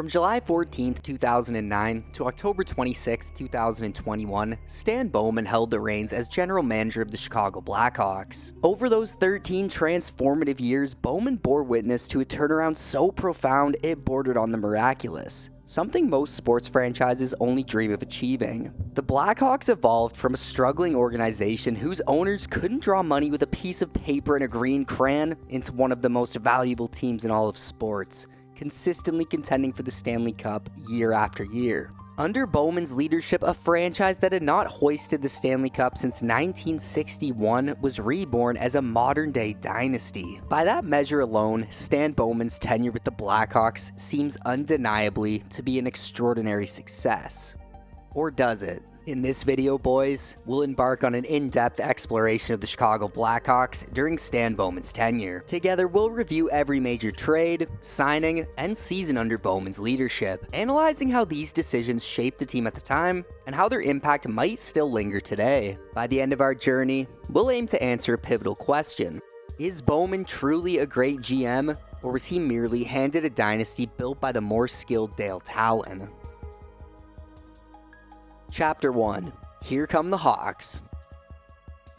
From July 14, 2009 to October 26, 2021, Stan Bowman held the reins as general manager of the Chicago Blackhawks. Over those 13 transformative years, Bowman bore witness to a turnaround so profound it bordered on the miraculous, something most sports franchises only dream of achieving. The Blackhawks evolved from a struggling organization whose owners couldn't draw money with a piece of paper and a green crayon into one of the most valuable teams in all of sports, consistently contending for the Stanley Cup year after year. Under Bowman's leadership, a franchise that had not hoisted the Stanley Cup since 1961 was reborn as a modern-day dynasty. By that measure alone, Stan Bowman's tenure with the Blackhawks seems undeniably to be an extraordinary success. Or does it? In this video, boys, we'll embark on an in-depth exploration of the Chicago Blackhawks during Stan Bowman's tenure. Together, we'll review every major trade, signing, and season under Bowman's leadership, analyzing how these decisions shaped the team at the time and how their impact might still linger today. By the end of our journey, we'll aim to answer a pivotal question. Is Bowman truly a great GM, or was he merely handed a dynasty built by the more skilled Dale Talon? Chapter 1. Here Come the Hawks.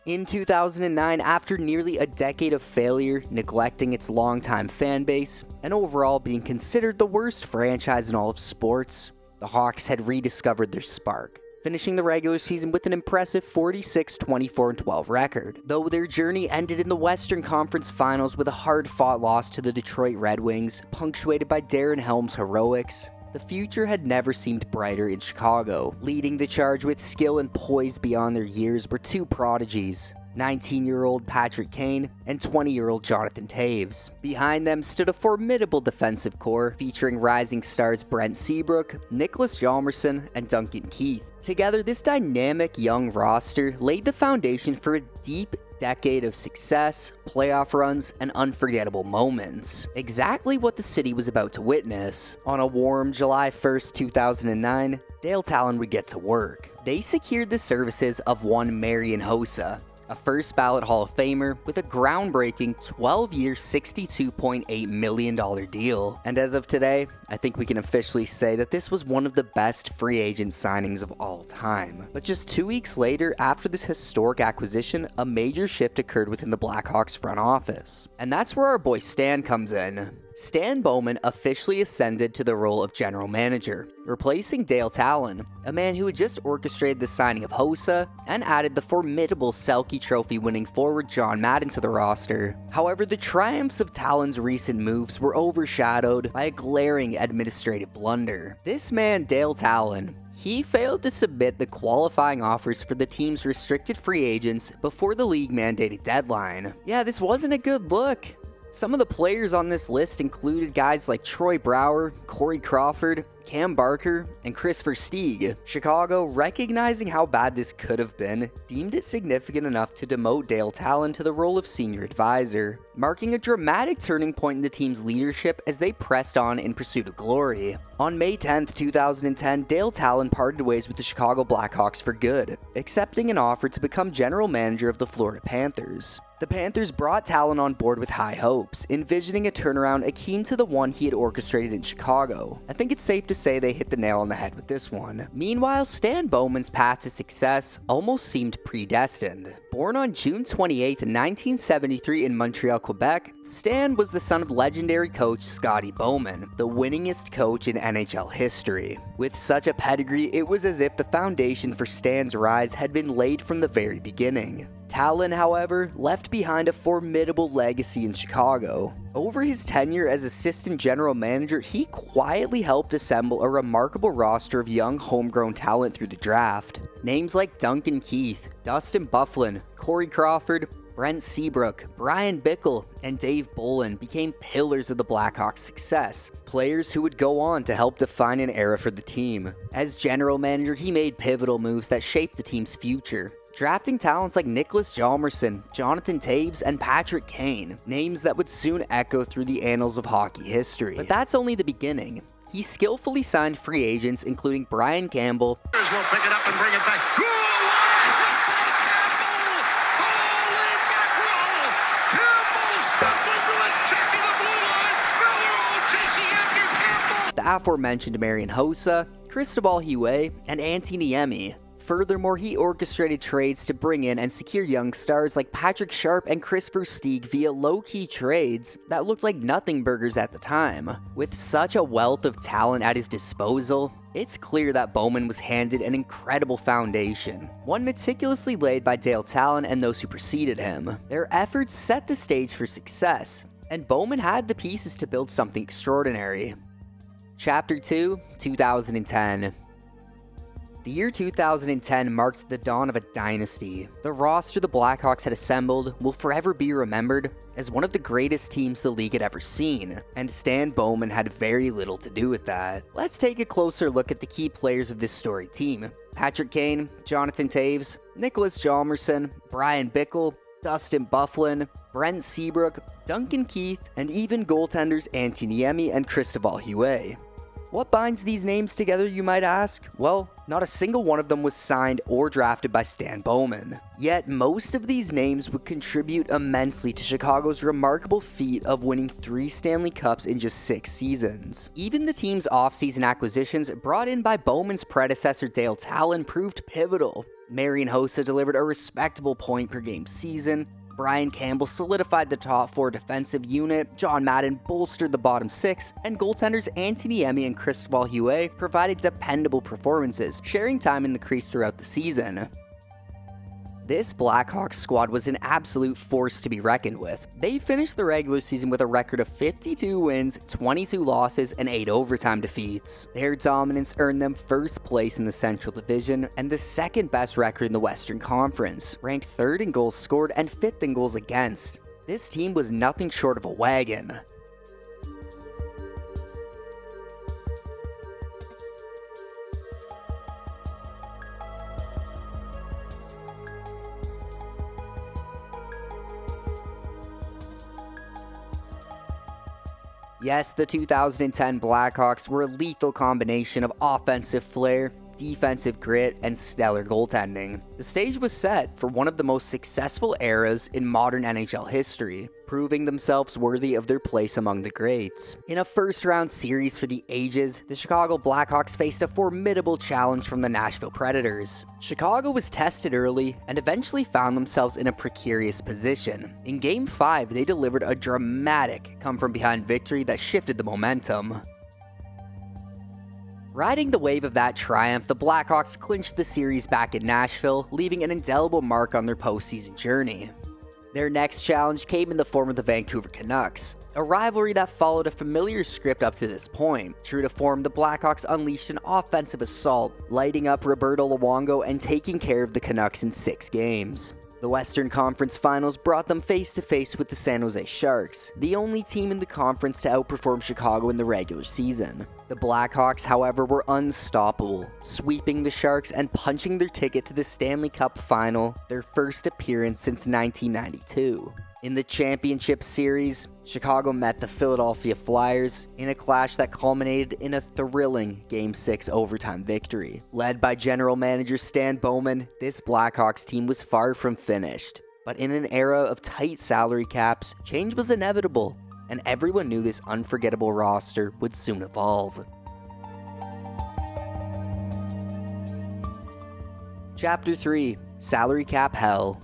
In 2009, after nearly a decade of failure, neglecting its longtime fan base, and overall being considered the worst franchise in all of sports, the Hawks had rediscovered their spark, finishing the regular season with an impressive 46-24-12 record. Though their journey ended in the Western Conference Finals with a hard-fought loss to the Detroit Red Wings, punctuated by Darren Helm's heroics, the future had never seemed brighter in Chicago. Leading the charge with skill and poise beyond their years were two prodigies, 19-year-old Patrick Kane and 20-year-old Jonathan Toews. Behind them stood a formidable defensive core featuring rising stars Brent Seabrook, Nicholas Hjalmarsson, and Duncan Keith. Together, this dynamic young roster laid the foundation for a deep decade of success, playoff runs, and unforgettable moments. Exactly what the city was about to witness. On a warm July 1st, 2009, Dale Talon would get to work. They secured the services of one Marian Hossa, a first ballot Hall of Famer with a groundbreaking 12-year, $62.8 million deal. And as of today, I think we can officially say that this was one of the best free agent signings of all time. But just 2 weeks later, after this historic acquisition, a major shift occurred within the Blackhawks front office. And that's where our boy Stan comes in. Stan Bowman officially ascended to the role of general manager, replacing Dale Talon, a man who had just orchestrated the signing of Hossa and added the formidable Selke Trophy winning forward John Madden to the roster. However, the triumphs of Talon's recent moves were overshadowed by a glaring administrative blunder. This man, Dale Talon, he failed to submit the qualifying offers for the team's restricted free agents before the league-mandated deadline. Yeah, this wasn't a good look. Some of the players on this list included guys like Troy Brouwer, Corey Crawford, Cam Barker, and Chris Versteeg. Chicago, recognizing how bad this could have been, deemed it significant enough to demote Dale Talon to the role of senior advisor, marking a dramatic turning point in the team's leadership as they pressed on in pursuit of glory. On May 10th, 2010, Dale Talon parted ways with the Chicago Blackhawks for good, accepting an offer to become general manager of the Florida Panthers. The Panthers brought Talon on board with high hopes, envisioning a turnaround akin to the one he had orchestrated in Chicago. I think it's safe to say they hit the nail on the head with this one. Meanwhile, Stan Bowman's path to success almost seemed predestined. Born on June 28, 1973 in Montreal, Quebec, Stan was the son of legendary coach Scotty Bowman, the winningest coach in NHL history. With such a pedigree, it was as if the foundation for Stan's rise had been laid from the very beginning. Talon, however, left behind a formidable legacy in Chicago. Over his tenure as assistant general manager, he quietly helped assemble a remarkable roster of young homegrown talent through the draft. Names like Duncan Keith, Dustin Byfuglien, Corey Crawford, Brent Seabrook, Brian Bickle, and Dave Bolin became pillars of the Blackhawks' success, players who would go on to help define an era for the team. As general manager, he made pivotal moves that shaped the team's future, drafting talents like Nicholas Hjalmarsson, Jonathan Toews, and Patrick Kane, names that would soon echo through the annals of hockey history. But that's only the beginning. He skillfully signed free agents including Brian Campbell, Will pick it up and bring it back. the aforementioned Marian Hossa, Cristobal Huet, and Antti Niemi. Furthermore, he orchestrated trades to bring in and secure young stars like Patrick Sharp and Chris Versteeg via low-key trades that looked like nothing burgers at the time. With such a wealth of talent at his disposal, it's clear that Bowman was handed an incredible foundation, one meticulously laid by Dale Talon and those who preceded him. Their efforts set the stage for success, and Bowman had the pieces to build something extraordinary. Chapter 2, 2010. The year 2010 marked the dawn of a dynasty. The roster the Blackhawks had assembled will forever be remembered as one of the greatest teams the league had ever seen, and Stan Bowman had very little to do with that. Let's take a closer look at the key players of this storied team. Patrick Kane, Jonathan Toews, Nicholas Hjalmarsson, Brian Bickle, Dustin Byfuglien, Brent Seabrook, Duncan Keith, and even goaltenders Antti Niemi and Cristobal Huet. What binds these names together, you might ask? Well, not a single one of them was signed or drafted by Stan Bowman. Yet most of these names would contribute immensely to Chicago's remarkable feat of winning 3 Stanley Cups in just 6 seasons. Even the team's offseason acquisitions brought in by Bowman's predecessor Dale Talon proved pivotal. Marian Hossa delivered a respectable point-per-game season, Brian Campbell solidified the top 4 defensive unit, John Madden bolstered the bottom 6, and goaltenders Antti Niemi and Cristobal Huet provided dependable performances, sharing time in the crease throughout the season. This Blackhawks squad was an absolute force to be reckoned with. They finished the regular season with a record of 52 wins, 22 losses, and 8 overtime defeats. Their dominance earned them first place in the Central Division and the second best record in the Western Conference, ranked 3rd in goals scored and 5th in goals against. This team was nothing short of a wagon. Yes, the 2010 Blackhawks were a lethal combination of offensive flair, defensive grit, and stellar goaltending. The stage was set for one of the most successful eras in modern NHL history, proving themselves worthy of their place among the greats. In a first-round series for the ages, the Chicago Blackhawks faced a formidable challenge from the Nashville Predators. Chicago was tested early and eventually found themselves in a precarious position. In Game 5, they delivered a dramatic come-from-behind victory that shifted the momentum. Riding the wave of that triumph, the Blackhawks clinched the series back in Nashville, leaving an indelible mark on their postseason journey. Their next challenge came in the form of the Vancouver Canucks, a rivalry that followed a familiar script up to this point. True to form, the Blackhawks unleashed an offensive assault, lighting up Roberto Luongo and taking care of the Canucks in 6 games. The Western Conference Finals brought them face-to-face with the San Jose Sharks, the only team in the conference to outperform Chicago in the regular season. The Blackhawks, however, were unstoppable, sweeping the Sharks and punching their ticket to the Stanley Cup Final, their first appearance since 1992. In the championship series, Chicago met the Philadelphia Flyers in a clash that culminated in a thrilling Game 6 overtime victory. Led by general manager Stan Bowman, this Blackhawks team was far from finished. But in an era of tight salary caps, change was inevitable, and everyone knew this unforgettable roster would soon evolve. Chapter 3: Salary Cap Hell.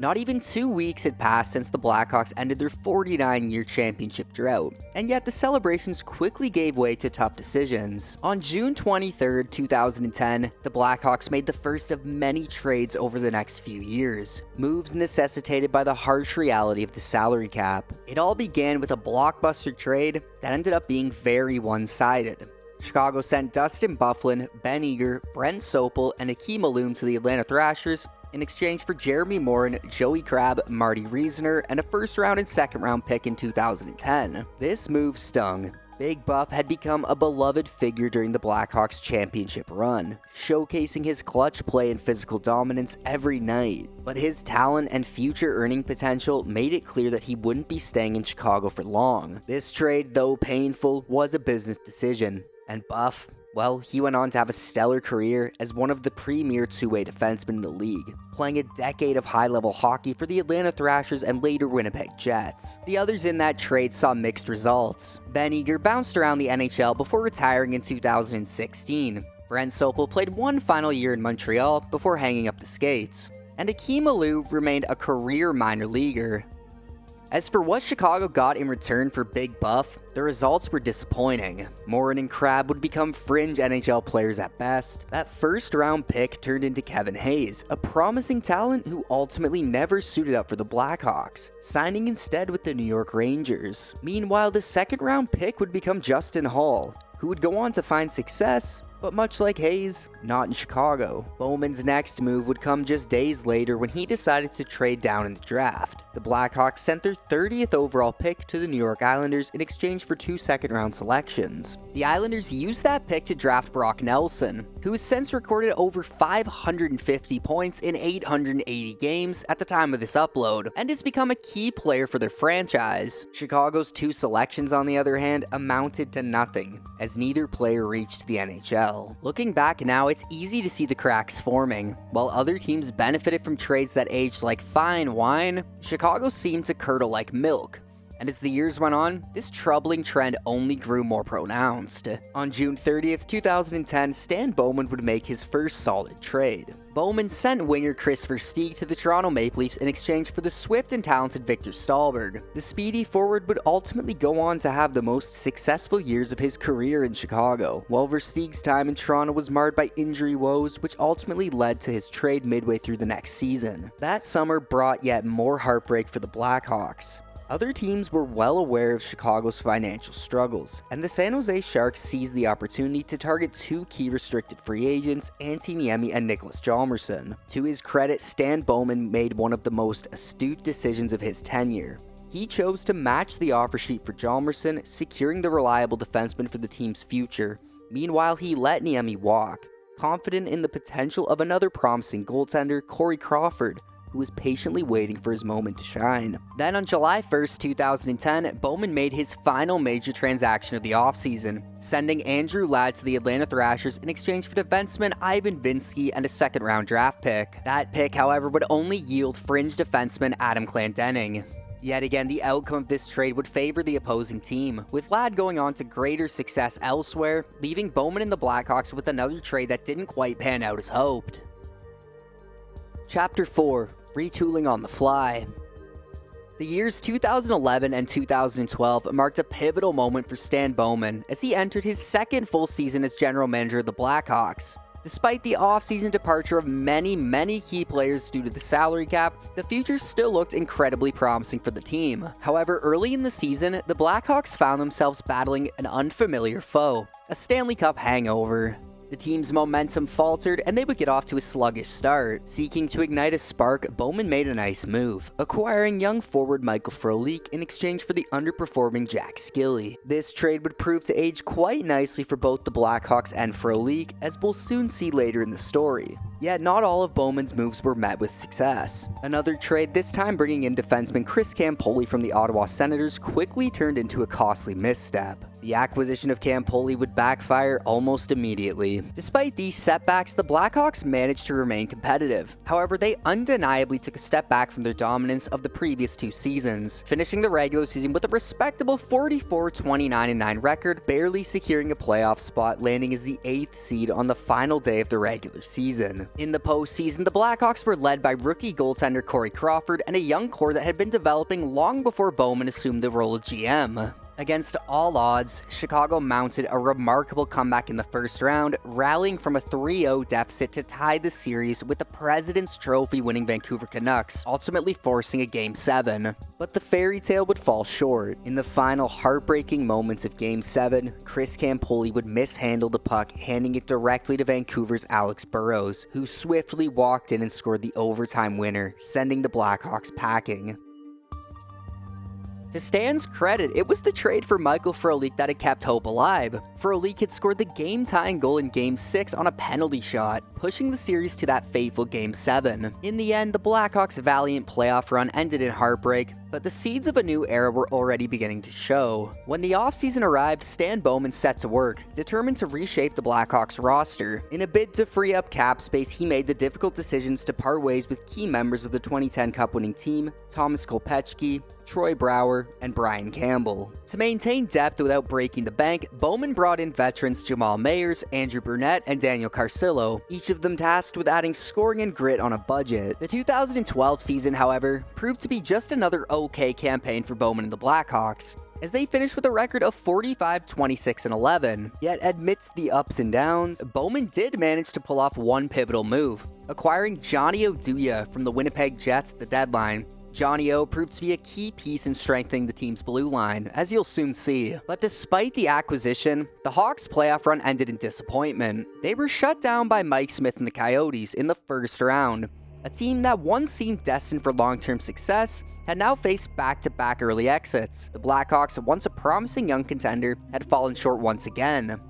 Not even 2 weeks had passed since the Blackhawks ended their 49-year championship drought, and yet the celebrations quickly gave way to tough decisions. On June 23, 2010, the Blackhawks made the first of many trades over the next few years, moves necessitated by the harsh reality of the salary cap. It all began with a blockbuster trade that ended up being very one-sided. Chicago sent Dustin Byfuglien, Ben Eager, Brent Sopel, and Akeem Alum to the Atlanta Thrashers in exchange for Jeremy Morin, Joey Crabb, Marty Reasoner, and a first-round and second-round pick in 2010. This move stung. Big Buff had become a beloved figure during the Blackhawks championship run, showcasing his clutch play and physical dominance every night. But his talent and future earning potential made it clear that he wouldn't be staying in Chicago for long. This trade, though painful, was a business decision, and Buff, Well, he went on to have a stellar career as one of the premier two-way defensemen in the league, playing a decade of high-level hockey for the Atlanta Thrashers and later Winnipeg Jets. The others in that trade saw mixed results. Ben Eager bounced around the NHL before retiring in 2016. Brent Sopel played one final year in Montreal before hanging up the skates. And Akeem Alou remained a career minor leaguer. As for what Chicago got in return for Big Buff, the results were disappointing. Morin and Crabbe would become fringe NHL players at best. That first-round pick turned into Kevin Hayes, a promising talent who ultimately never suited up for the Blackhawks, signing instead with the New York Rangers. Meanwhile, the second-round pick would become Justin Hall, who would go on to find success, but much like Hayes, not in Chicago. Bowman's next move would come just days later when he decided to trade down in the draft. The Blackhawks sent their 30th overall pick to the New York Islanders in exchange for 2 second-round selections. The Islanders used that pick to draft Brock Nelson, who has since recorded over 550 points in 880 games at the time of this upload, and has become a key player for their franchise. Chicago's 2 selections, on the other hand, amounted to nothing, as neither player reached the NHL. Looking back now, it's easy to see the cracks forming. While other teams benefited from trades that aged like fine wine, Chicago seemed to curdle like milk. And as the years went on, this troubling trend only grew more pronounced. On June 30th, 2010, Stan Bowman would make his first solid trade. Bowman sent winger Chris Versteeg to the Toronto Maple Leafs in exchange for the swift and talented Victor Stahlberg. The speedy forward would ultimately go on to have the most successful years of his career in Chicago, while Versteeg's time in Toronto was marred by injury woes, which ultimately led to his trade midway through the next season. That summer brought yet more heartbreak for the Blackhawks. Other teams were well aware of Chicago's financial struggles, and the San Jose Sharks seized the opportunity to target 2 key restricted free agents, Antti Niemi and Niklas Hjalmarsson. To his credit, Stan Bowman made one of the most astute decisions of his tenure. He chose to match the offer sheet for Hjalmarsson, securing the reliable defenseman for the team's future. Meanwhile, he let Niemi walk, confident in the potential of another promising goaltender, Corey Crawford, who was patiently waiting for his moment to shine. Then on July 1st, 2010, Bowman made his final major transaction of the offseason, sending Andrew Ladd to the Atlanta Thrashers in exchange for defenseman Ivan Vinsky and a second-round draft pick. That pick, however, would only yield fringe defenseman Adam Clendening. Yet again, the outcome of this trade would favor the opposing team, with Ladd going on to greater success elsewhere, leaving Bowman and the Blackhawks with another trade that didn't quite pan out as hoped. Chapter 4. Retooling on the fly. The years 2011 and 2012 marked a pivotal moment for Stan Bowman as he entered his second full season as general manager of the Blackhawks. Despite the off-season departure of many key players due to the salary cap, the future still looked incredibly promising for the team. However, early in the season, the Blackhawks found themselves battling an unfamiliar foe, a Stanley Cup hangover. The team's momentum faltered, and they would get off to a sluggish start. Seeking to ignite a spark, Bowman made a nice move, acquiring young forward Michael Frolik in exchange for the underperforming Jack Skilly. This trade would prove to age quite nicely for both the Blackhawks and Frolik, as we'll soon see later in the story. Yet not all of Bowman's moves were met with success. Another trade, this time bringing in defenseman Chris Campoli from the Ottawa Senators, quickly turned into a costly misstep. The acquisition of Campoli would backfire almost immediately. Despite these setbacks, the Blackhawks managed to remain competitive. However, they undeniably took a step back from their dominance of the previous 2 seasons, finishing the regular season with a respectable 44-29-9 record, barely securing a playoff spot, landing as the 8th seed on the final day of the regular season. In the postseason, the Blackhawks were led by rookie goaltender Corey Crawford and a young core that had been developing long before Bowman assumed the role of GM. Against all odds, Chicago mounted a remarkable comeback in the first round, rallying from a 3-0 deficit to tie the series with the President's Trophy winning Vancouver Canucks, ultimately forcing a Game 7. But the fairy tale would fall short. In the final heartbreaking moments of Game 7, Chris Campoli would mishandle the puck, handing it directly to Vancouver's Alex Burrows, who swiftly walked in and scored the overtime winner, sending the Blackhawks packing. To Stan's credit, it was the trade for Michael Frolik that had kept hope alive. ThreeE had scored the game-tying goal in Game 6 on a penalty shot, pushing the series to that fateful Game 7. In the end, the Blackhawks' valiant playoff run ended in heartbreak, but the seeds of a new era were already beginning to show. When the offseason arrived, Stan Bowman set to work, determined to reshape the Blackhawks roster. In a bid to free up cap space, he made the difficult decisions to part ways with key members of the 2010 Cup-winning team, Thomas Kopecky, Troy Brouwer, and Brian Campbell. To maintain depth without breaking the bank, Bowman brought in veterans Jamal Mayers, Andrew Burnett, and Daniel Carcillo, each of them tasked with adding scoring and grit on a budget. The 2012 season, however, proved to be just another okay campaign for Bowman and the Blackhawks, as they finished with a record of 45, 26, and 11. Yet amidst the ups and downs, Bowman did manage to pull off one pivotal move, acquiring Johnny Oduya from the Winnipeg Jets at the deadline. Johnny O proved to be a key piece in strengthening the team's blue line, as you'll soon see. But despite the acquisition, the Hawks' playoff run ended in disappointment. They were shut down by Mike Smith and the Coyotes in the first round. A team that once seemed destined for long-term success had now faced back-to-back early exits. The Blackhawks, once a promising young contender, had fallen short once again.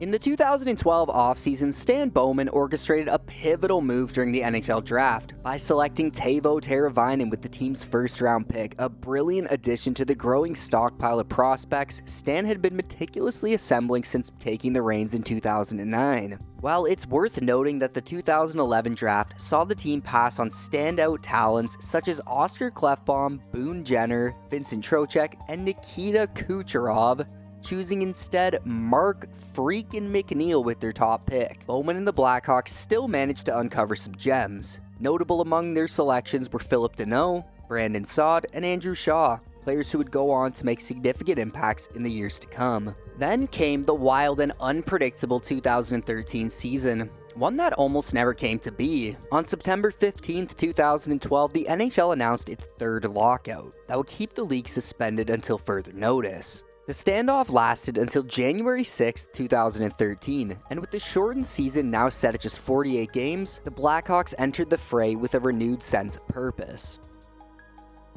In the 2012 offseason, Stan Bowman orchestrated a pivotal move during the NHL draft by selecting Teuvo Teravainen with the team's first-round pick, a brilliant addition to the growing stockpile of prospects Stan had been meticulously assembling since taking the reins in 2009. While it's worth noting that the 2011 draft saw the team pass on standout talents such as Oscar Klefbom, Boone Jenner, Vincent Trocheck, and Nikita Kucherov, choosing instead Mark freaking McNeil with their top pick, Bowman and the Blackhawks still managed to uncover some gems. Notable among their selections were Philip Deneau, Brandon Saad, and Andrew Shaw, players who would go on to make significant impacts in the years to come. Then came the wild and unpredictable 2013 season, one that almost never came to be. On September 15th, 2012, the NHL announced its third lockout that would keep the league suspended until further notice. The standoff lasted until January 6, 2013, and with the shortened season now set at just 48 games, the Blackhawks entered the fray with a renewed sense of purpose.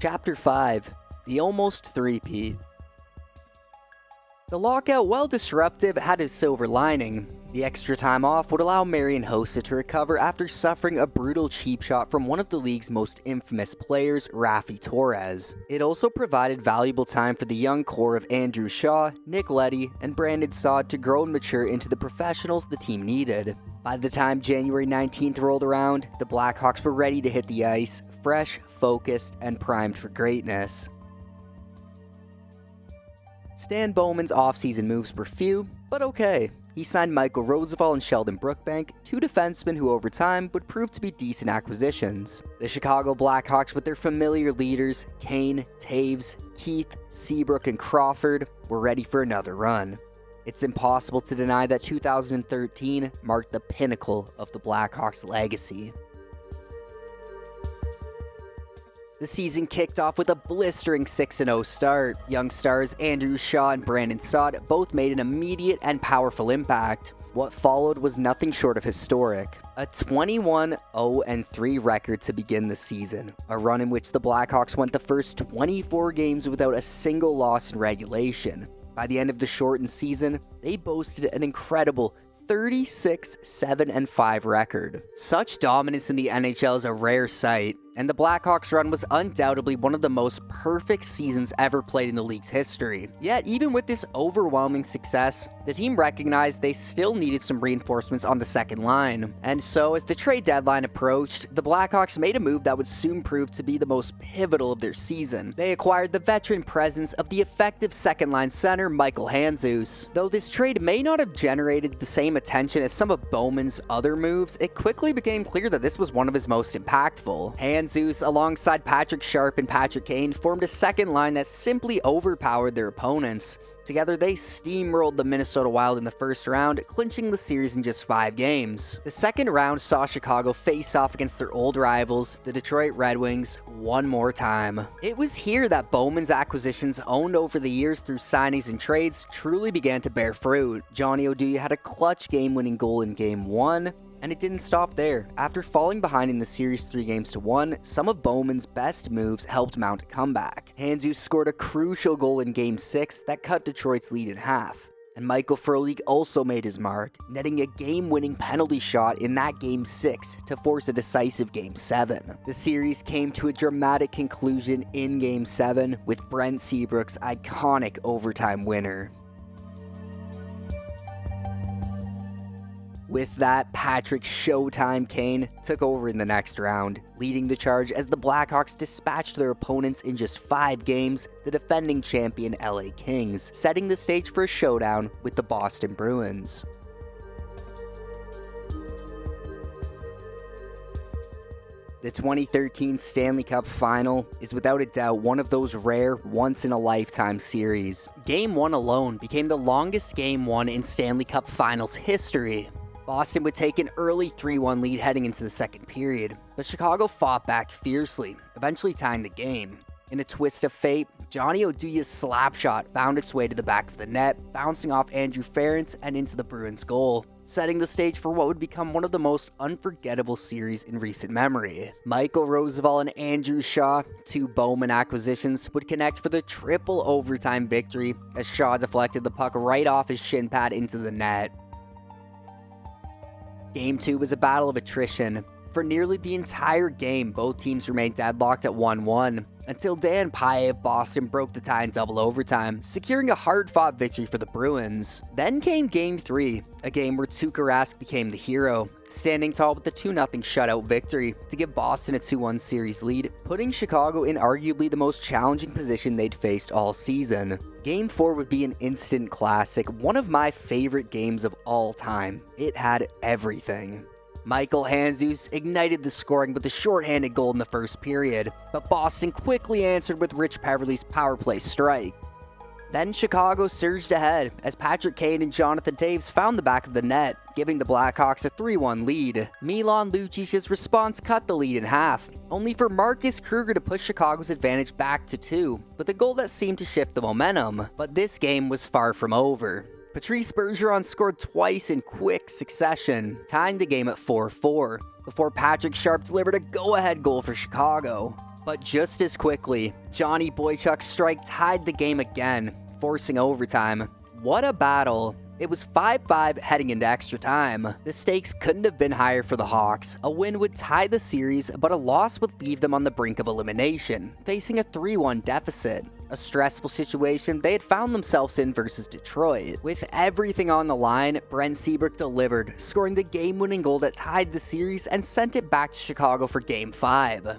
Chapter 5. The Almost Three-Peat. The lockout, while disruptive, had a silver lining. The extra time off would allow Marian Hossa to recover after suffering a brutal cheap shot from one of the league's most infamous players, Raffi Torres. It also provided valuable time for the young core of Andrew Shaw, Nick Leddy, and Brandon Saad to grow and mature into the professionals the team needed. By the time January 19th rolled around, the Blackhawks were ready to hit the ice, fresh, focused, and primed for greatness. Stan Bowman's offseason moves were few, but okay. He signed Michael Roosevelt and Sheldon Brookbank, two defensemen who over time would prove to be decent acquisitions. The Chicago Blackhawks, with their familiar leaders, Kane, Taves, Keith, Seabrook, and Crawford, were ready for another run. It's impossible to deny that 2013 marked the pinnacle of the Blackhawks' legacy. The season kicked off with a blistering 6-0 start. Young stars Andrew Shaw and Brandon Saad both made an immediate and powerful impact. What followed was nothing short of historic. A 21-0-3 record to begin the season, a run in which the Blackhawks went the first 24 games without a single loss in regulation. By the end of the shortened season, they boasted an incredible 36-7-5 record. Such dominance in the NHL is a rare sight, and the Blackhawks run was undoubtedly one of the most perfect seasons ever played in the league's history. Yet, even with this overwhelming success, the team recognized they still needed some reinforcements on the second line. And so, as the trade deadline approached, the Blackhawks made a move that would soon prove to be the most pivotal of their season. They acquired the veteran presence of the effective second-line center Michael Handzus. Though this trade may not have generated the same attention as some of Bowman's other moves, it quickly became clear that this was one of his most impactful. Handzus, alongside Patrick Sharp and Patrick Kane, formed a second line that simply overpowered their opponents. Together, they steamrolled the Minnesota Wild in the first round, clinching the series in just 5 games. The second round saw Chicago face off against their old rivals, the Detroit Red Wings, one more time. It was here that Bowman's acquisitions, owned over the years through signings and trades, truly began to bear fruit. Johnny Oduya had a clutch game-winning goal in Game 1, and it didn't stop there. After falling behind in the series 3-1, some of Bowman's best moves helped mount a comeback. Handzus scored a crucial goal in Game 6 that cut Detroit's lead in half. And Michael Frolik also made his mark, netting a game-winning penalty shot in that Game 6 to force a decisive Game 7. The series came to a dramatic conclusion in Game 7 with Brent Seabrook's iconic overtime winner. With that, Patrick Showtime Kane took over in the next round, leading the charge as the Blackhawks dispatched their opponents in just 5 games, the defending champion LA Kings, setting the stage for a showdown with the Boston Bruins. The 2013 Stanley Cup Final is without a doubt one of those rare, once-in-a-lifetime series. Game 1 alone became the longest Game 1 in Stanley Cup Finals history. Boston would take an early 3-1 lead heading into the second period, but Chicago fought back fiercely, eventually tying the game. In a twist of fate, Johnny Oduya's slap shot found its way to the back of the net, bouncing off Andrew Ferentz and into the Bruins' goal, setting the stage for what would become one of the most unforgettable series in recent memory. Michael Roosevelt and Andrew Shaw, 2 Bowman acquisitions, would connect for the triple overtime victory as Shaw deflected the puck right off his shin pad into the net. Game 2 was a battle of attrition. For nearly the entire game, both teams remained deadlocked at 1-1, until Dan Pye of Boston broke the tie in double overtime, securing a hard-fought victory for the Bruins. Then came Game 3, a game where Tuukka Rask became the hero, standing tall with the 2-0 shutout victory to give Boston a 2-1 series lead, putting Chicago in arguably the most challenging position they'd faced all season. Game 4 would be an instant classic, one of my favorite games of all time. It had everything. Michael Handzus ignited the scoring with a shorthanded goal in the first period, but Boston quickly answered with Rich Peverley's power play strike. Then Chicago surged ahead as Patrick Kane and Jonathan Toews found the back of the net, giving the Blackhawks a 3-1 lead. Milan Lucic's response cut the lead in half, only for Marcus Kruger to push Chicago's advantage back to 2, with a goal that seemed to shift the momentum. But this game was far from over. Patrice Bergeron scored twice in quick succession, tying the game at 4-4, before Patrick Sharp delivered a go-ahead goal for Chicago. But just as quickly, Johnny Boychuk's strike tied the game again, forcing overtime. What a battle! It was 5-5 heading into extra time. The stakes couldn't have been higher for the Hawks. A win would tie the series, but a loss would leave them on the brink of elimination, facing a 3-1 deficit. A stressful situation they had found themselves in versus Detroit. With everything on the line, Brent Seabrook delivered, scoring the game-winning goal that tied the series and sent it back to Chicago for Game 5.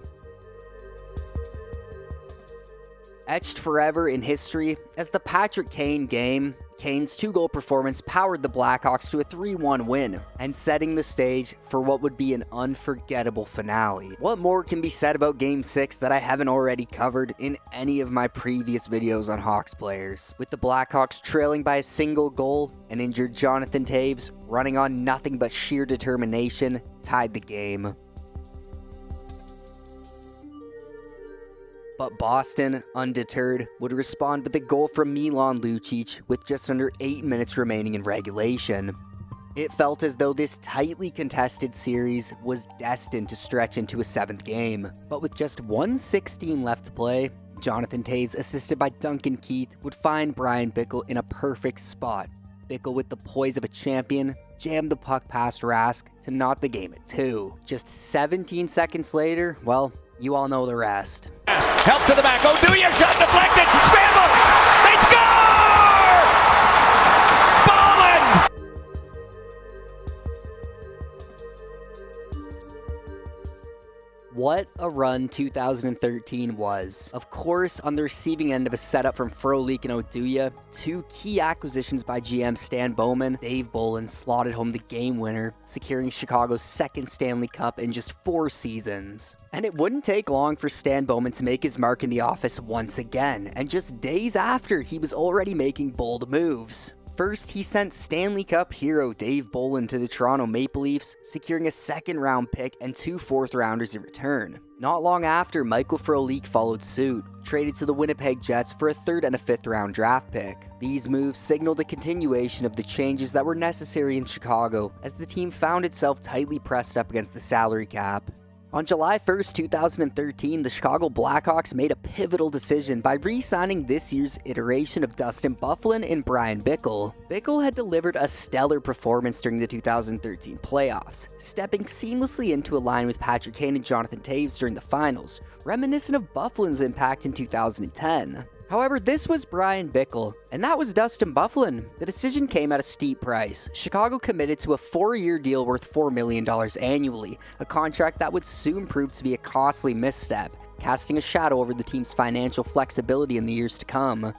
Etched forever in history as the Patrick Kane game, Kane's 2-goal performance powered the Blackhawks to a 3-1 win, and setting the stage for what would be an unforgettable finale. What more can be said about Game 6 that I haven't already covered in any of my previous videos on Hawks players? With the Blackhawks trailing by a single goal, an injured Jonathan Toews, running on nothing but sheer determination, tied the game. But Boston, undeterred, would respond with a goal from Milan Lucic with just under 8 minutes remaining in regulation. It felt as though this tightly contested series was destined to stretch into a 7th game. But with just 1:16 left to play, Jonathan Toews, assisted by Duncan Keith, would find Brian Bickle in a perfect spot. Bickle, with the poise of a champion, jammed the puck past Rask to knot the game at 2. Just 17 seconds later, well, you all know the rest. Help to the back. Oduya shot deflected. Scramble. They score! Bowman! What a run 2013 was. Of course, on the receiving end of a setup from Frolik and Oduya, 2 key acquisitions by GM Stan Bowman, Dave Bolland slotted home the game winner, securing Chicago's 2nd Stanley Cup in just 4 seasons. And it wouldn't take long for Stan Bowman to make his mark in the office once again, and just days after, he was already making bold moves. First, he sent Stanley Cup hero Dave Bolland to the Toronto Maple Leafs, securing a 2nd-round pick and 2 4th-rounders in return. Not long after, Michael Frolik followed suit, traded to the Winnipeg Jets for a 3rd and a 5th-round draft pick. These moves signaled a continuation of the changes that were necessary in Chicago as the team found itself tightly pressed up against the salary cap. On July 1st, 2013, the Chicago Blackhawks made a pivotal decision by re-signing this year's iteration of Dustin Byfuglien and Brian Bickell. Bickell had delivered a stellar performance during the 2013 playoffs, stepping seamlessly into a line with Patrick Kane and Jonathan Toews during the finals, reminiscent of Byfuglien's impact in 2010. However, this was Brian Bickell, and that was Dustin Byfuglien. The decision came at a steep price. Chicago committed to a 4-year deal worth $4 million annually, a contract that would soon prove to be a costly misstep, casting a shadow over the team's financial flexibility in the years to come.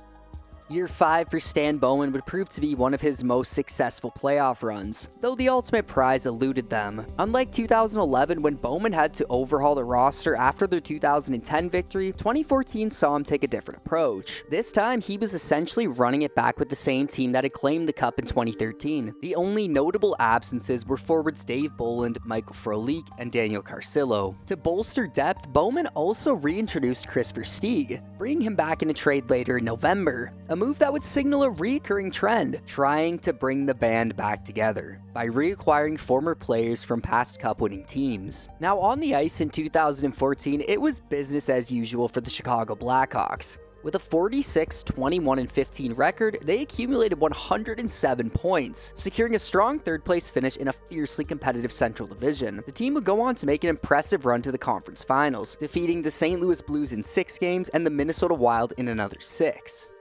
Year 5 for Stan Bowman would prove to be one of his most successful playoff runs, though the ultimate prize eluded them. Unlike 2011, when Bowman had to overhaul the roster after their 2010 victory, 2014 saw him take a different approach. This time, he was essentially running it back with the same team that had claimed the Cup in 2013. The only notable absences were forwards Dave Bolland, Michael Frolik, and Daniel Carcillo. To bolster depth, Bowman also reintroduced Kris Versteeg, bringing him back in a trade later in November. A move that would signal a recurring trend, trying to bring the band back together by reacquiring former players from past Cup-winning teams. Now on the ice in 2014, it was business as usual for the Chicago Blackhawks. With a 46-21-15 record, they accumulated 107 points, securing a strong third-place finish in a fiercely competitive Central Division. The team would go on to make an impressive run to the conference finals, defeating the St. Louis Blues in 6 games and the Minnesota Wild in another 6.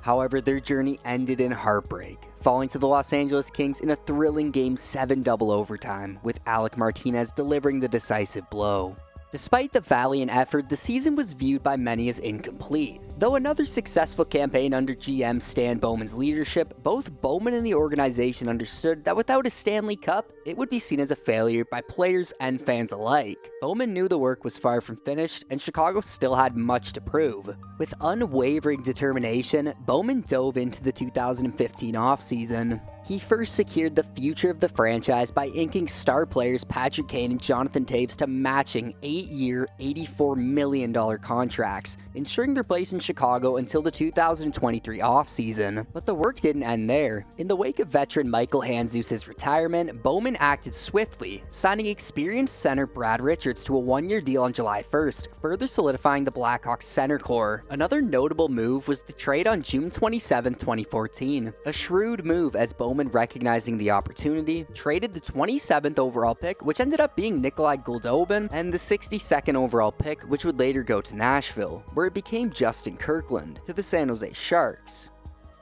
However, their journey ended in heartbreak, falling to the Los Angeles Kings in a thrilling Game 7 double overtime, with Alec Martinez delivering the decisive blow. Despite the valiant effort, the season was viewed by many as incomplete. Though another successful campaign under GM Stan Bowman's leadership, both Bowman and the organization understood that without a Stanley Cup, it would be seen as a failure by players and fans alike. Bowman knew the work was far from finished, and Chicago still had much to prove. With unwavering determination, Bowman dove into the 2015 offseason. He first secured the future of the franchise by inking star players Patrick Kane and Jonathan Toews to matching 8-year, $84 million contracts, ensuring their place in Chicago until the 2023 offseason. But the work didn't end there. In the wake of veteran Michael Handzus' retirement, Bowman acted swiftly, signing experienced center Brad Richards to a 1-year deal on July 1st, further solidifying the Blackhawks' center core. Another notable move was the trade on June 27, 2014. A shrewd move as Bowman, recognizing the opportunity, traded the 27th overall pick, which ended up being Nikolai Goldobin, and the 62nd overall pick, which would later go to Nashville, where it became Justin Kirkland, to the San Jose Sharks.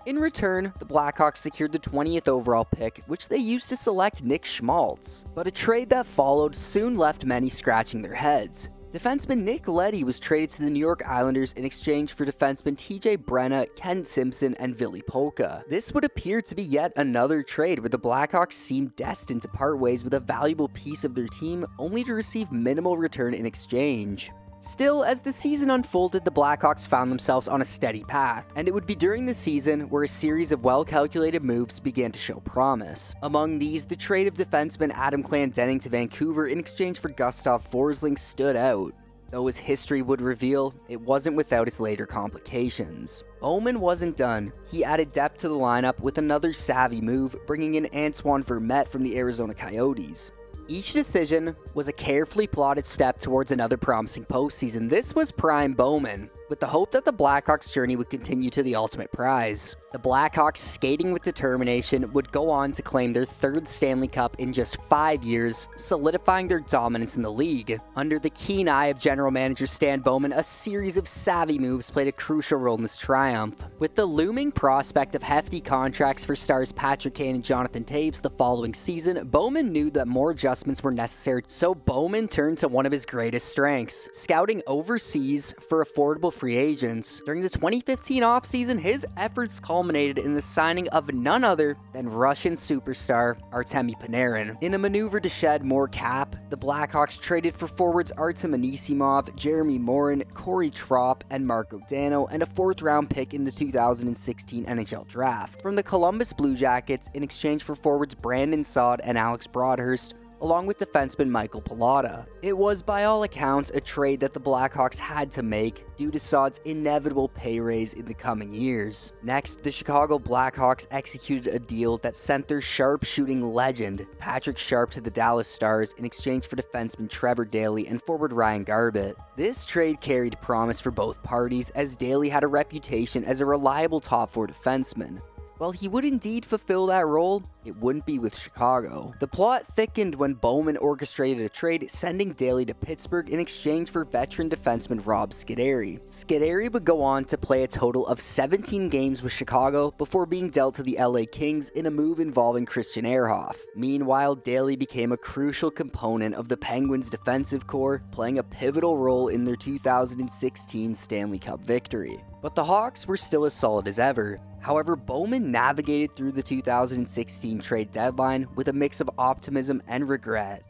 In return, the Blackhawks secured the 20th overall pick, which they used to select Nick Schmaltz. But a trade that followed soon left many scratching their heads. Defenseman Nick Leddy was traded to the New York Islanders in exchange for defenseman TJ Brenna, Kent Simpson, and Ville Polka. This would appear to be yet another trade where the Blackhawks seemed destined to part ways with a valuable piece of their team, only to receive minimal return in exchange. Still, as the season unfolded, the Blackhawks found themselves on a steady path, and it would be during the season where a series of well-calculated moves began to show promise. Among these, the trade of defenseman Adam Clendening to Vancouver in exchange for Gustav Forsling stood out. Though as history would reveal, it wasn't without its later complications. Bowman wasn't done. He added depth to the lineup with another savvy move, bringing in Antoine Vermette from the Arizona Coyotes. Each decision was a carefully plotted step towards another promising postseason. This was prime Bowman, with the hope that the Blackhawks' journey would continue to the ultimate prize. The Blackhawks, skating with determination, would go on to claim their 3rd Stanley Cup in just 5 years, solidifying their dominance in the league. Under the keen eye of general manager Stan Bowman, a series of savvy moves played a crucial role in this triumph. With the looming prospect of hefty contracts for stars Patrick Kane and Jonathan Toews the following season, Bowman knew that more adjustments were necessary, so Bowman turned to one of his greatest strengths, scouting overseas for affordable free agents. During the 2015 offseason, his efforts culminated in the signing of none other than Russian superstar Artemi Panarin. In a maneuver to shed more cap, the Blackhawks traded for forwards Artem Anisimov, Jeremy Morin, Corey Tropp, and Marco Dano, and a 4th-round pick in the 2016 NHL Draft. From the Columbus Blue Jackets, in exchange for forwards Brandon Saad and Alex Broadhurst, along with defenseman Michael Pallotta. It was, by all accounts, a trade that the Blackhawks had to make due to Saad's inevitable pay raise in the coming years. Next, the Chicago Blackhawks executed a deal that sent their sharpshooting legend, Patrick Sharp, to the Dallas Stars in exchange for defenseman Trevor Daley and forward Ryan Garbett. This trade carried promise for both parties, as Daley had a reputation as a reliable top four defenseman. While he would indeed fulfill that role, it wouldn't be with Chicago. The plot thickened when Bowman orchestrated a trade sending Daley to Pittsburgh in exchange for veteran defenseman Rob Scuderi. Scuderi would go on to play a total of 17 games with Chicago before being dealt to the LA Kings in a move involving Christian Ehrhoff. Meanwhile, Daley became a crucial component of the Penguins' defensive core, playing a pivotal role in their 2016 Stanley Cup victory. But the Hawks were still as solid as ever. However, Bowman navigated through the 2016 trade deadline with a mix of optimism and regret.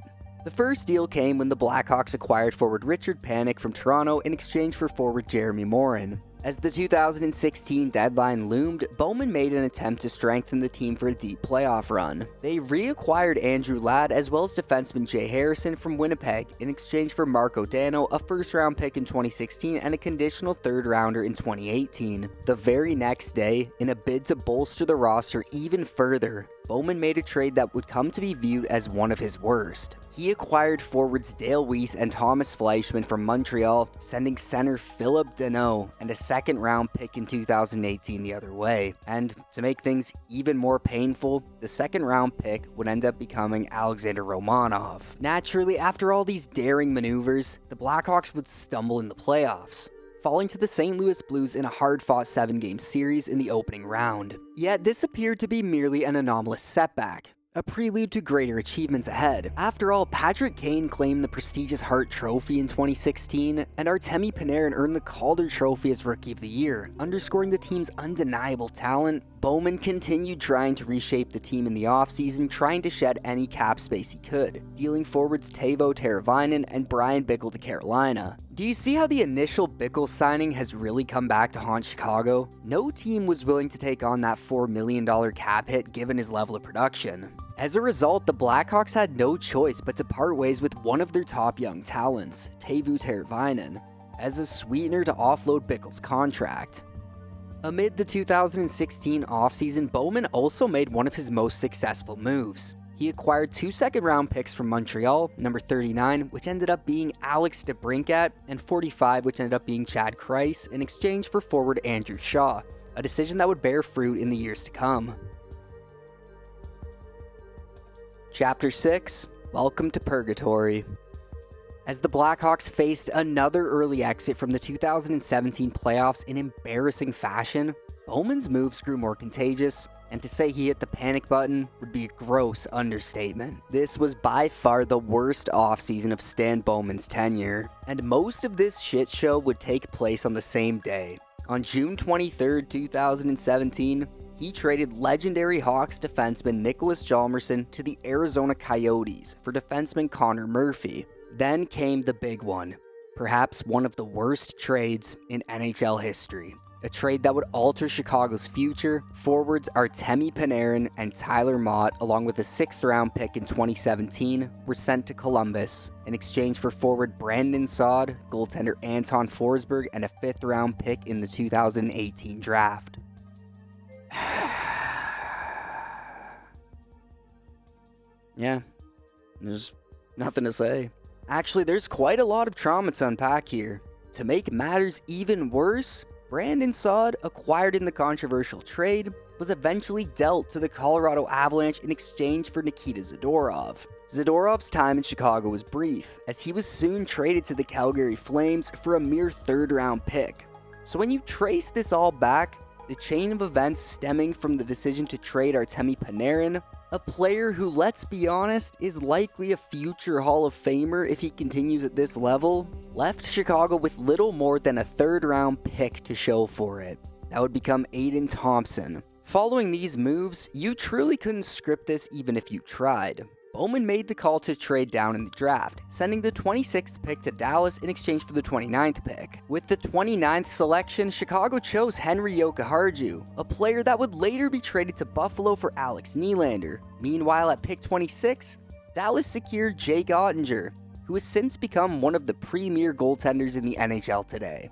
The first deal came when the Blackhawks acquired forward Richard Panik from Toronto in exchange for forward Jeremy Morin. As the 2016 deadline loomed, Bowman made an attempt to strengthen the team for a deep playoff run. They reacquired Andrew Ladd as well as defenseman Jay Harrison from Winnipeg in exchange for Marco Dano, a first-round pick in 2016 and a conditional third-rounder in 2018. The very next day, in a bid to bolster the roster even further, Bowman made a trade that would come to be viewed as one of his worst. He acquired forwards Dale Weiss and Thomas Fleischmann from Montreal, sending center Philip Deneau and a second-round pick in 2018 the other way. And to make things even more painful, the second-round pick would end up becoming Alexander Romanov. Naturally, after all these daring maneuvers, the Blackhawks would stumble in the playoffs, falling to the St. Louis Blues in a hard-fought 7-game series in the opening round. Yet this appeared to be merely an anomalous setback, a prelude to greater achievements ahead. After all, Patrick Kane claimed the prestigious Hart Trophy in 2016, and Artemi Panarin earned the Calder Trophy as Rookie of the Year, underscoring the team's undeniable talent. Bowman continued trying to reshape the team in the offseason, trying to shed any cap space he could, dealing forwards Teuvo Teravainen and Brian Bickle to Carolina. Do you see how the initial Bickle signing has really come back to haunt Chicago? No team was willing to take on that $4 million cap hit given his level of production. As a result, the Blackhawks had no choice but to part ways with one of their top young talents, Teuvo Teravainen, as a sweetener to offload Bickle's contract. Amid the 2016 offseason, Bowman also made one of his most successful moves. He acquired 2 second-round picks from Montreal, number 39, which ended up being Alex DeBrincat, and 45, which ended up being Chad Kreis, in exchange for forward Andrew Shaw, a decision that would bear fruit in the years to come. Chapter 6, Welcome to Purgatory. As the Blackhawks faced another early exit from the 2017 playoffs in embarrassing fashion, Bowman's moves grew more contagious, and to say he hit the panic button would be a gross understatement. This was by far the worst offseason of Stan Bowman's tenure, and most of this shit show would take place on the same day. On June 23, 2017, he traded legendary Hawks defenseman Nicholas Hjalmarsson to the Arizona Coyotes for defenseman Connor Murphy. Then came the big one, perhaps one of the worst trades in NHL history. A trade that would alter Chicago's future. Forwards Artemi Panarin and Tyler Mott, along with a 6th-round pick in 2017, were sent to Columbus in exchange for forward Brandon Saad, goaltender Anton Forsberg, and a 5th-round pick in the 2018 draft. Yeah, there's nothing to say. Actually, there's quite a lot of trauma to unpack here. To make matters even worse, Brandon Saad, acquired in the controversial trade, was eventually dealt to the Colorado Avalanche in exchange for Nikita Zadorov. Zadorov's time in Chicago was brief, as he was soon traded to the Calgary Flames for a mere 3rd-round pick. So when you trace this all back, the chain of events stemming from the decision to trade Artemi Panarin, a player who, let's be honest, is likely a future Hall of Famer if he continues at this level, left Chicago with little more than a 3rd-round pick to show for it. That would become Aiden Thompson. Following these moves, you truly couldn't script this even if you tried. Bowman made the call to trade down in the draft, sending the 26th pick to Dallas in exchange for the 29th pick. With the 29th selection, Chicago chose Henry Jokiharju, a player that would later be traded to Buffalo for Alex Nylander. Meanwhile, at pick 26, Dallas secured Jake Ottinger, who has since become one of the premier goaltenders in the NHL today.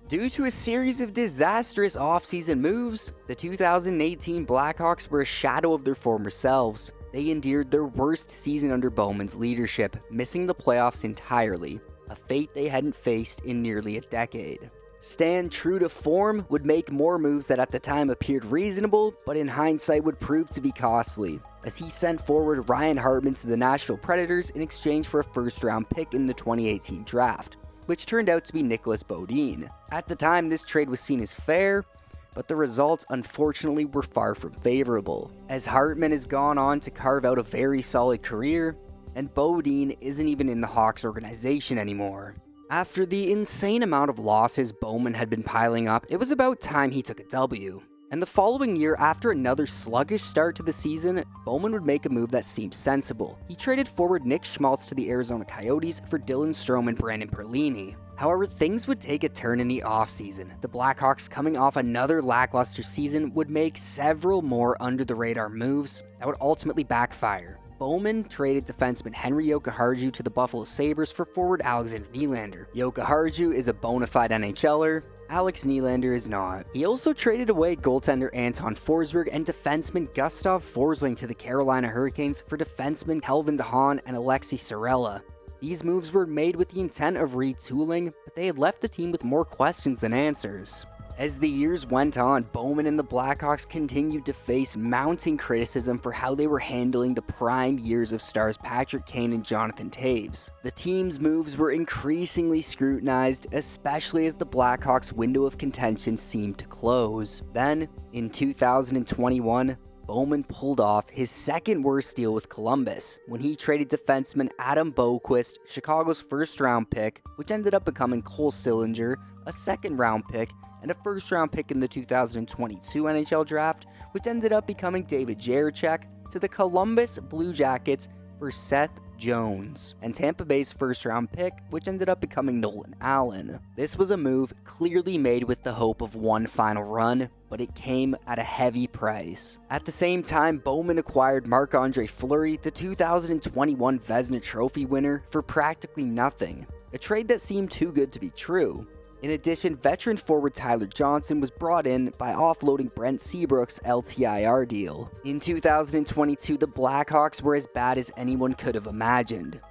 Due to a series of disastrous offseason moves, the 2018 Blackhawks were a shadow of their former selves. They endured their worst season under Bowman's leadership, missing the playoffs entirely, a fate they hadn't faced in nearly a decade. Stan, true to form, would make more moves that at the time appeared reasonable, but in hindsight would prove to be costly, as he sent forward Ryan Hartman to the Nashville Predators in exchange for a first-round pick in the 2018 draft, which turned out to be Nicholas Beaudin. At the time, this trade was seen as fair, but the results unfortunately were far from favorable, as Hartman has gone on to carve out a very solid career, and Beaudin isn't even in the Hawks organization anymore. After the insane amount of losses Bowman had been piling up, it was about time he took a W. And the following year, after another sluggish start to the season, Bowman would make a move that seemed sensible. He traded forward Nick Schmaltz to the Arizona Coyotes for Dylan Strome and Brandon Perlini. However, things would take a turn in the offseason. The Blackhawks, coming off another lackluster season, would make several more under-the-radar moves that would ultimately backfire. Bowman traded defenseman Henry Jokiharju to the Buffalo Sabres for forward Alexander Nylander. Jokiharju is a bona fide NHLer, Alex Nylander is not. He also traded away goaltender Anton Forsberg and defenseman Gustav Forsling to the Carolina Hurricanes for defenseman Kelvin DeHaan and Alexi Sorella. These moves were made with the intent of retooling, but they had left the team with more questions than answers. As the years went on, Bowman and the Blackhawks continued to face mounting criticism for how they were handling the prime years of stars Patrick Kane and Jonathan Toews. The team's moves were increasingly scrutinized, especially as the Blackhawks' window of contention seemed to close. Then, in 2021, Bowman pulled off his second worst deal with Columbus when he traded defenseman Adam Boquist, Chicago's first-round pick, which ended up becoming Cole Sillinger, a second-round pick, and a first-round pick in the 2022 NHL Draft, which ended up becoming David Jarechek, to the Columbus Blue Jackets for Seth Jones, and Tampa Bay's first-round pick, which ended up becoming Nolan Allen. This was a move clearly made with the hope of one final run, but it came at a heavy price. At the same time, Bowman acquired Marc-Andre Fleury, the 2021 Vezina Trophy winner, for practically nothing, a trade that seemed too good to be true. In addition, veteran forward Tyler Johnson was brought in by offloading Brent Seabrook's LTIR deal. In 2022, the Blackhawks were as bad as anyone could have imagined.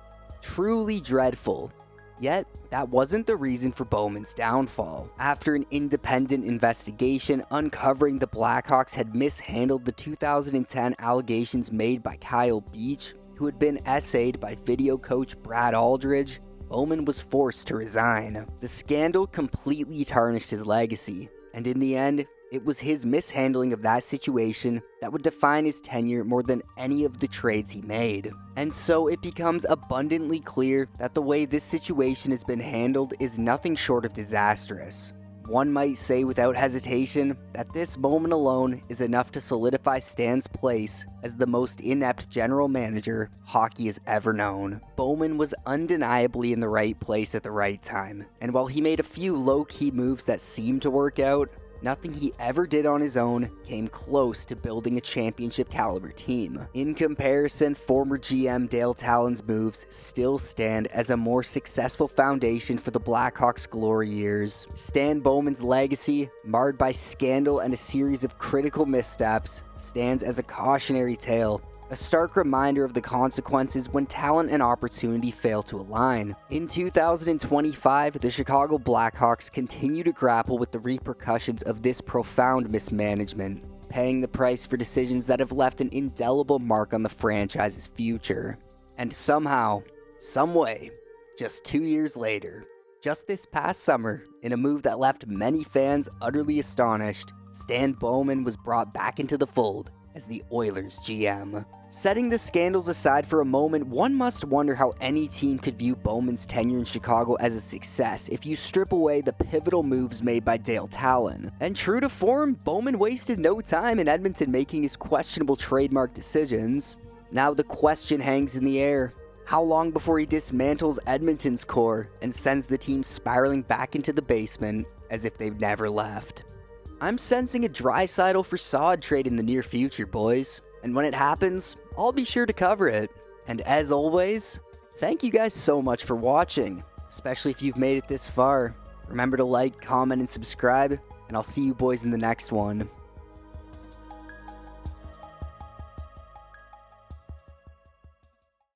Truly dreadful. Yet, that wasn't the reason for Bowman's downfall. After an independent investigation uncovering the Blackhawks had mishandled the 2010 allegations made by Kyle Beach, who had been essayed by video coach Brad Aldridge, Bowman was forced to resign. The scandal completely tarnished his legacy, and in the end, it was his mishandling of that situation that would define his tenure more than any of the trades he made. And so it becomes abundantly clear that the way this situation has been handled is nothing short of disastrous. One might say without hesitation that this moment alone is enough to solidify Stan's place as the most inept general manager hockey has ever known. Bowman was undeniably in the right place at the right time, and while he made a few low-key moves that seemed to work out, nothing he ever did on his own came close to building a championship-caliber team. In comparison, former GM Dale Talon's moves still stand as a more successful foundation for the Blackhawks' glory years. Stan Bowman's legacy, marred by scandal and a series of critical missteps, stands as a cautionary tale, a stark reminder of the consequences when talent and opportunity fail to align. In 2025, the Chicago Blackhawks continue to grapple with the repercussions of this profound mismanagement, paying the price for decisions that have left an indelible mark on the franchise's future. And somehow, someway, just 2 years later, just this past summer, in a move that left many fans utterly astonished, Stan Bowman was brought back into the fold as the Oilers GM. Setting the scandals aside for a moment, one must wonder how any team could view Bowman's tenure in Chicago as a success if you strip away the pivotal moves made by Dale Talon. And true to form, Bowman wasted no time in Edmonton making his questionable trademark decisions. Now the question hangs in the air. How long before he dismantles Edmonton's core and sends the team spiraling back into the basement as if they've never left? I'm sensing a Draisaitl for Saad trade in the near future, boys. And when it happens, I'll be sure to cover it. And as always, thank you guys so much for watching, especially if you've made it this far. Remember to like, comment, and subscribe, and I'll see you boys in the next one.